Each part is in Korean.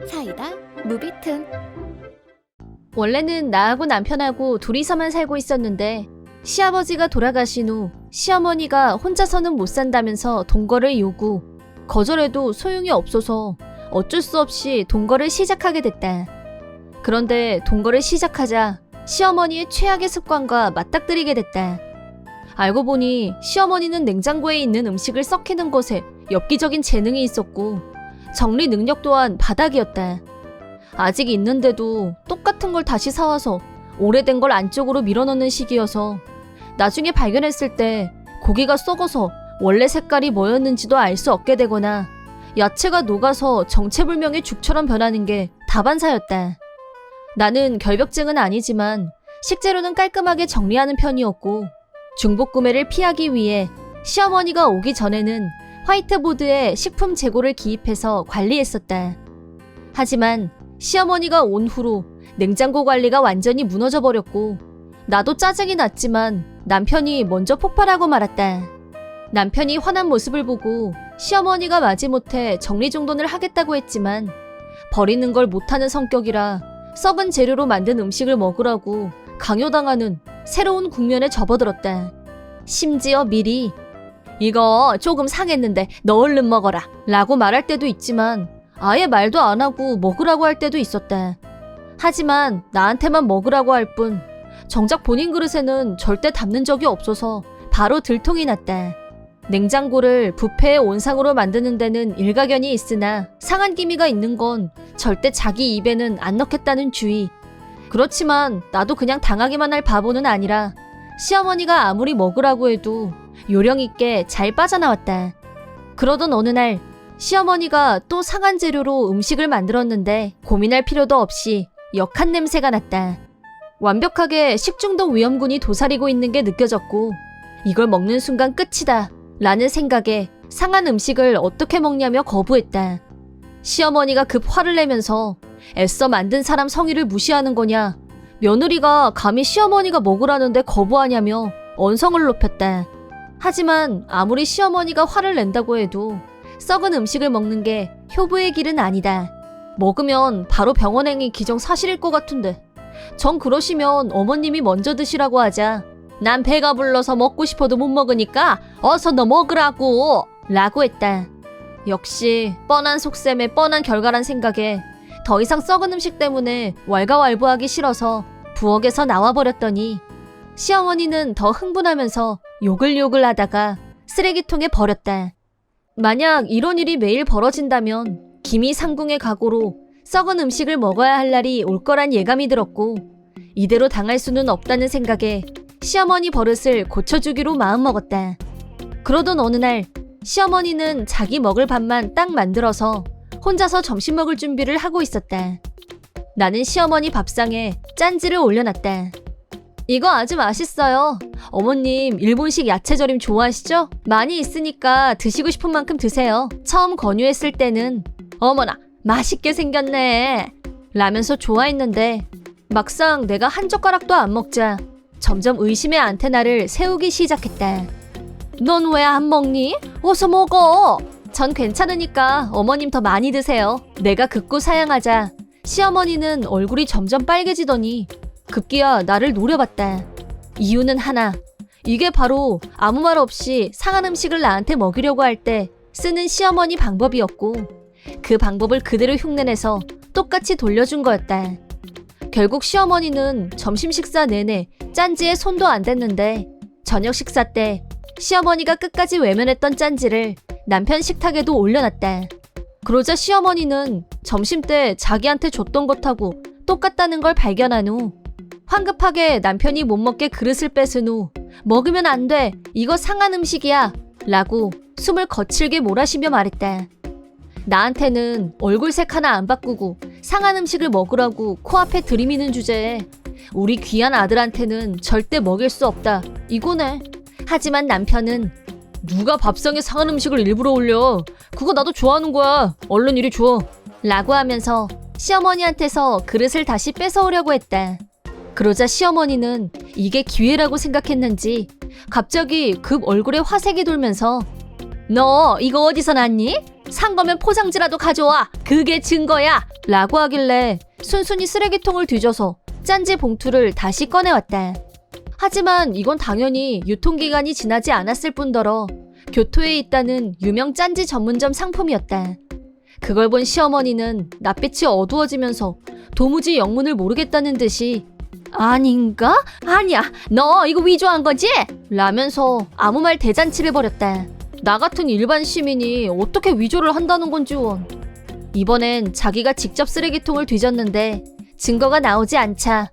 사이다 무비튼. 원래는 나하고 남편하고 둘이서만 살고 있었는데 시아버지가 돌아가신 후 시어머니가 혼자서는 못 산다면서 동거를 요구. 거절해도 소용이 없어서 어쩔 수 없이 동거를 시작하게 됐다. 그런데 동거를 시작하자 시어머니의 최악의 습관과 맞닥뜨리게 됐다. 알고 보니 시어머니는 냉장고에 있는 음식을 썩히는 것에 엽기적인 재능이 있었고 정리 능력 또한 바닥이었다. 아직 있는데도 똑같은 걸 다시 사와서 오래된 걸 안쪽으로 밀어넣는 시기여서 나중에 발견했을 때 고기가 썩어서 원래 색깔이 뭐였는지도 알 수 없게 되거나 야채가 녹아서 정체불명의 죽처럼 변하는 게 다반사였다. 나는 결벽증은 아니지만 식재료는 깔끔하게 정리하는 편이었고 중복 구매를 피하기 위해 시어머니가 오기 전에는 화이트보드에 식품 재고를 기입해서 관리했었다. 하지만 시어머니가 온 후로 냉장고 관리가 완전히 무너져 버렸고 나도 짜증이 났지만 남편이 먼저 폭발하고 말았다. 남편이 화난 모습을 보고 시어머니가 마지못해 정리정돈을 하겠다고 했지만 버리는 걸 못하는 성격이라 썩은 재료로 만든 음식을 먹으라고 강요당하는 새로운 국면에 접어들었다. 심지어 미리 이거 조금 상했는데 너 얼른 먹어라 라고 말할 때도 있지만 아예 말도 안 하고 먹으라고 할 때도 있었다. 하지만 나한테만 먹으라고 할 뿐 정작 본인 그릇에는 절대 담는 적이 없어서 바로 들통이 났다. 냉장고를 뷔페의 온상으로 만드는 데는 일가견이 있으나 상한 기미가 있는 건 절대 자기 입에는 안 넣겠다는 주의. 그렇지만 나도 그냥 당하기만 할 바보는 아니라 시어머니가 아무리 먹으라고 해도 요령 있게 잘 빠져나왔다. 그러던 어느 날 시어머니가 또 상한 재료로 음식을 만들었는데 고민할 필요도 없이 역한 냄새가 났다. 완벽하게 식중독 위험군이 도사리고 있는 게 느껴졌고 이걸 먹는 순간 끝이다 라는 생각에 상한 음식을 어떻게 먹냐며 거부했다. 시어머니가 급 화를 내면서 애써 만든 사람 성의를 무시하는 거냐, 며느리가 감히 시어머니가 먹으라는데 거부하냐며 언성을 높였다. 하지만 아무리 시어머니가 화를 낸다고 해도 썩은 음식을 먹는 게 효부의 길은 아니다. 먹으면 바로 병원행위 기정사실일 것 같은데 전 그러시면 어머님이 먼저 드시라고 하자 난 배가 불러서 먹고 싶어도 못 먹으니까 어서 너 먹으라고 라고 했다. 역시 뻔한 속셈에 뻔한 결과란 생각에 더 이상 썩은 음식 때문에 왈가왈부하기 싫어서 부엌에서 나와버렸더니 시어머니는 더 흥분하면서 요글요글 하다가 쓰레기통에 버렸다. 만약 이런 일이 매일 벌어진다면 기미상궁의 각오로 썩은 음식을 먹어야 할 날이 올 거란 예감이 들었고 이대로 당할 수는 없다는 생각에 시어머니 버릇을 고쳐주기로 마음먹었다. 그러던 어느 날 시어머니는 자기 먹을 밥만 딱 만들어서 혼자서 점심 먹을 준비를 하고 있었다. 나는 시어머니 밥상에 짠지를 올려놨다. 이거 아주 맛있어요. 어머님 일본식 야채절임 좋아하시죠? 많이 있으니까 드시고 싶은 만큼 드세요. 처음 권유했을 때는 어머나 맛있게 생겼네 라면서 좋아했는데 막상 내가 한 젓가락도 안 먹자 점점 의심의 안테나를 세우기 시작했다. 넌 왜 안 먹니? 어서 먹어. 전 괜찮으니까 어머님 더 많이 드세요. 내가 극구 사양하자 시어머니는 얼굴이 점점 빨개지더니 급기야 나를 노려봤다. 이유는 하나. 이게 바로 아무 말 없이 상한 음식을 나한테 먹이려고 할 때 쓰는 시어머니 방법이었고 그 방법을 그대로 흉내내서 똑같이 돌려준 거였다. 결국 시어머니는 점심 식사 내내 짠지에 손도 안 댔는데 저녁 식사 때 시어머니가 끝까지 외면했던 짠지를 남편 식탁에도 올려놨다. 그러자 시어머니는 점심 때 자기한테 줬던 것하고 똑같다는 걸 발견한 후 황급하게 남편이 못 먹게 그릇을 뺏은 후 먹으면 안 돼, 이거 상한 음식이야 라고 숨을 거칠게 몰아쉬며 말했다. 나한테는 얼굴색 하나 안 바꾸고 상한 음식을 먹으라고 코앞에 들이미는 주제에 우리 귀한 아들한테는 절대 먹일 수 없다 이거네. 하지만 남편은 누가 밥상에 상한 음식을 일부러 올려. 그거 나도 좋아하는 거야. 얼른 이리 줘 라고 하면서 시어머니한테서 그릇을 다시 뺏어오려고 했다. 그러자 시어머니는 이게 기회라고 생각했는지 갑자기 급 얼굴에 화색이 돌면서 너 이거 어디서 났니? 산 거면 포장지라도 가져와. 그게 증거야. 라고 하길래 순순히 쓰레기통을 뒤져서 짠지 봉투를 다시 꺼내왔다. 하지만 이건 당연히 유통기간이 지나지 않았을 뿐더러 교토에 있다는 유명 짠지 전문점 상품이었다. 그걸 본 시어머니는 낯빛이 어두워지면서 도무지 영문을 모르겠다는 듯이 아닌가? 아니야, 너 이거 위조한 거지? 라면서 아무 말 대잔치를 벌였다. 나 같은 일반 시민이 어떻게 위조를 한다는 건지 원. 이번엔 자기가 직접 쓰레기통을 뒤졌는데 증거가 나오지 않자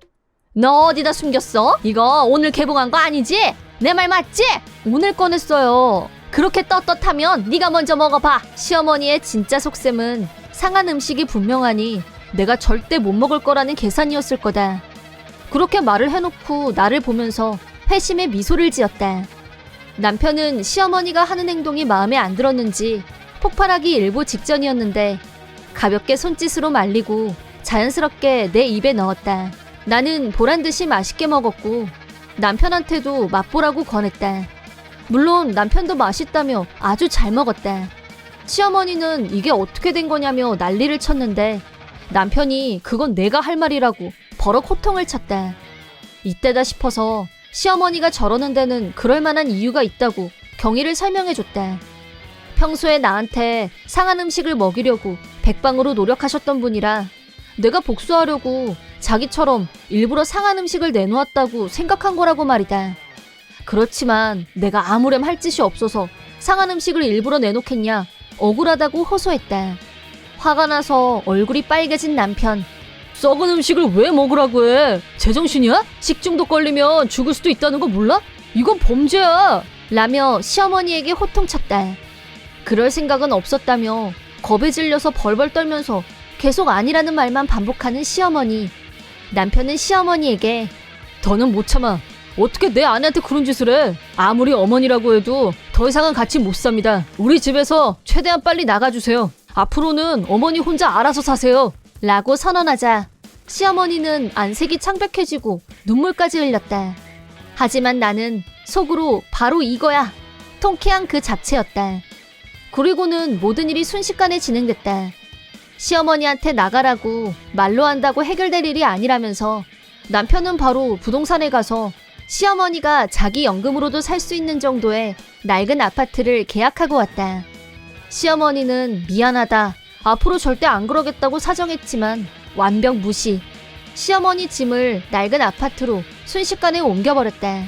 너 어디다 숨겼어? 이거 오늘 개봉한 거 아니지? 내 말 맞지? 오늘 꺼냈어요. 그렇게 떳떳하면 네가 먼저 먹어봐. 시어머니의 진짜 속셈은 상한 음식이 분명하니 내가 절대 못 먹을 거라는 계산이었을 거다. 그렇게 말을 해놓고 나를 보면서 회심의 미소를 지었다. 남편은 시어머니가 하는 행동이 마음에 안 들었는지 폭발하기 일보 직전이었는데 가볍게 손짓으로 말리고 자연스럽게 내 입에 넣었다. 나는 보란듯이 맛있게 먹었고 남편한테도 맛보라고 권했다. 물론 남편도 맛있다며 아주 잘 먹었다. 시어머니는 이게 어떻게 된 거냐며 난리를 쳤는데 남편이 그건 내가 할 말이라고 버럭 호통을 쳤다. 이때다 싶어서 시어머니가 저러는 데는 그럴 만한 이유가 있다고 경위를 설명해줬다. 평소에 나한테 상한 음식을 먹이려고 백방으로 노력하셨던 분이라 내가 복수하려고 자기처럼 일부러 상한 음식을 내놓았다고 생각한 거라고 말이다. 그렇지만 내가 아무렴 할 짓이 없어서 상한 음식을 일부러 내놓겠냐 억울하다고 호소했다. 화가 나서 얼굴이 빨개진 남편. 썩은 음식을 왜 먹으라고 해? 제정신이야? 식중독 걸리면 죽을 수도 있다는 거 몰라? 이건 범죄야! 라며 시어머니에게 호통쳤다. 그럴 생각은 없었다며 겁에 질려서 벌벌 떨면서 계속 아니라는 말만 반복하는 시어머니. 남편은 시어머니에게 더는 못 참아. 어떻게 내 아내한테 그런 짓을 해? 아무리 어머니라고 해도 더 이상은 같이 못 삽니다. 우리 집에서 최대한 빨리 나가주세요. 앞으로는 어머니 혼자 알아서 사세요. 라고 선언하자 시어머니는 안색이 창백해지고 눈물까지 흘렸다. 하지만 나는 속으로 바로 이거야. 통쾌한 그 자체였다. 그리고는 모든 일이 순식간에 진행됐다. 시어머니한테 나가라고 말로 한다고 해결될 일이 아니라면서 남편은 바로 부동산에 가서 시어머니가 자기 연금으로도 살 수 있는 정도의 낡은 아파트를 계약하고 왔다. 시어머니는 미안하다. 앞으로 절대 안 그러겠다고 사정했지만 완벽 무시. 시어머니 짐을 낡은 아파트로 순식간에 옮겨버렸다.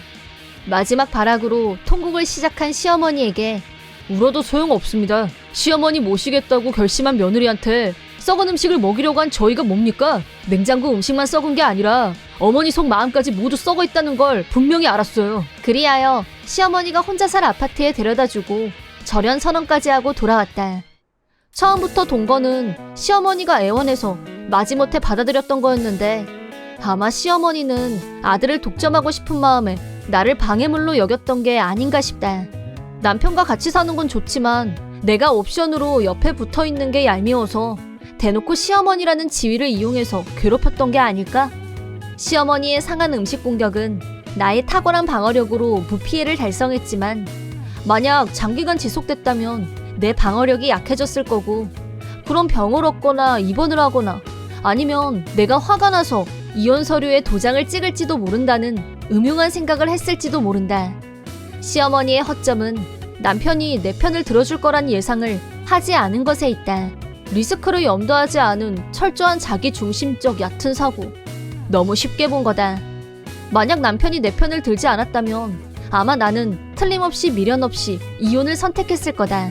마지막 발악으로 통곡을 시작한 시어머니에게 울어도 소용없습니다. 시어머니 모시겠다고 결심한 며느리한테 썩은 음식을 먹이려고 한 저희가 뭡니까? 냉장고 음식만 썩은 게 아니라 어머니 속 마음까지 모두 썩어 있다는 걸 분명히 알았어요. 그리하여 시어머니가 혼자 살 아파트에 데려다주고 절연 선언까지 하고 돌아왔다. 처음부터 동거는 시어머니가 애원해서 마지못해 받아들였던 거였는데 아마 시어머니는 아들을 독점하고 싶은 마음에 나를 방해물로 여겼던 게 아닌가 싶다. 남편과 같이 사는 건 좋지만 내가 옵션으로 옆에 붙어있는 게 얄미워서 대놓고 시어머니라는 지위를 이용해서 괴롭혔던 게 아닐까? 시어머니의 상한 음식 공격은 나의 탁월한 방어력으로 무피해를 달성했지만 만약 장기간 지속됐다면 내 방어력이 약해졌을 거고 그럼 병을 얻거나 입원을 하거나 아니면 내가 화가 나서 이혼 서류에 도장을 찍을지도 모른다는 음흉한 생각을 했을지도 모른다. 시어머니의 허점은 남편이 내 편을 들어줄 거란 예상을 하지 않은 것에 있다. 리스크를 염두하지 않은 철저한 자기중심적 얕은 사고. 너무 쉽게 본 거다. 만약 남편이 내 편을 들지 않았다면 아마 나는 틀림없이 미련 없이 이혼을 선택했을 거다.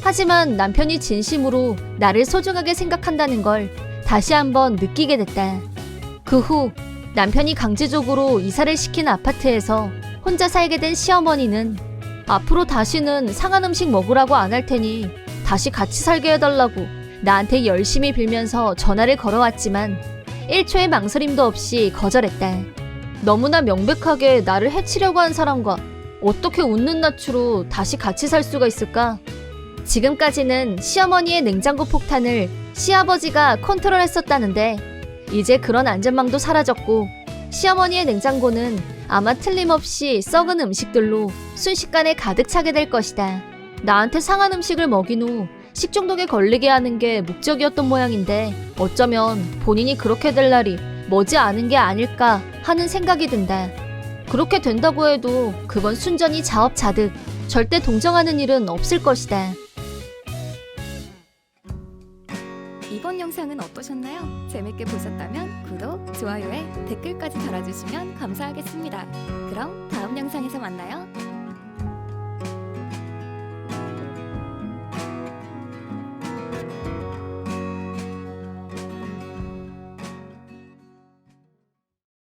하지만 남편이 진심으로 나를 소중하게 생각한다는 걸 다시 한번 느끼게 됐다. 그 후 남편이 강제적으로 이사를 시킨 아파트에서 혼자 살게 된 시어머니는 앞으로 다시는 상한 음식 먹으라고 안 할 테니 다시 같이 살게 해달라고 나한테 열심히 빌면서 전화를 걸어왔지만 1초의 망설임도 없이 거절했다. 너무나 명백하게 나를 해치려고 한 사람과 어떻게 웃는 낯으로 다시 같이 살 수가 있을까? 지금까지는 시어머니의 냉장고 폭탄을 시아버지가 컨트롤했었다는데 이제 그런 안전망도 사라졌고 시어머니의 냉장고는 아마 틀림없이 썩은 음식들로 순식간에 가득 차게 될 것이다. 나한테 상한 음식을 먹인 후 식중독에 걸리게 하는 게 목적이었던 모양인데 어쩌면 본인이 그렇게 될 날이 머지 않은 게 아닐까 하는 생각이 든다. 그렇게 된다고 해도 그건 순전히 자업자득, 절대 동정하는 일은 없을 것이다. 이번 영상은 어떠셨나요? 재밌게 보셨다면 구독, 좋아요에 댓글까지 달아주시면 감사하겠습니다. 그럼 다음 영상에서 만나요.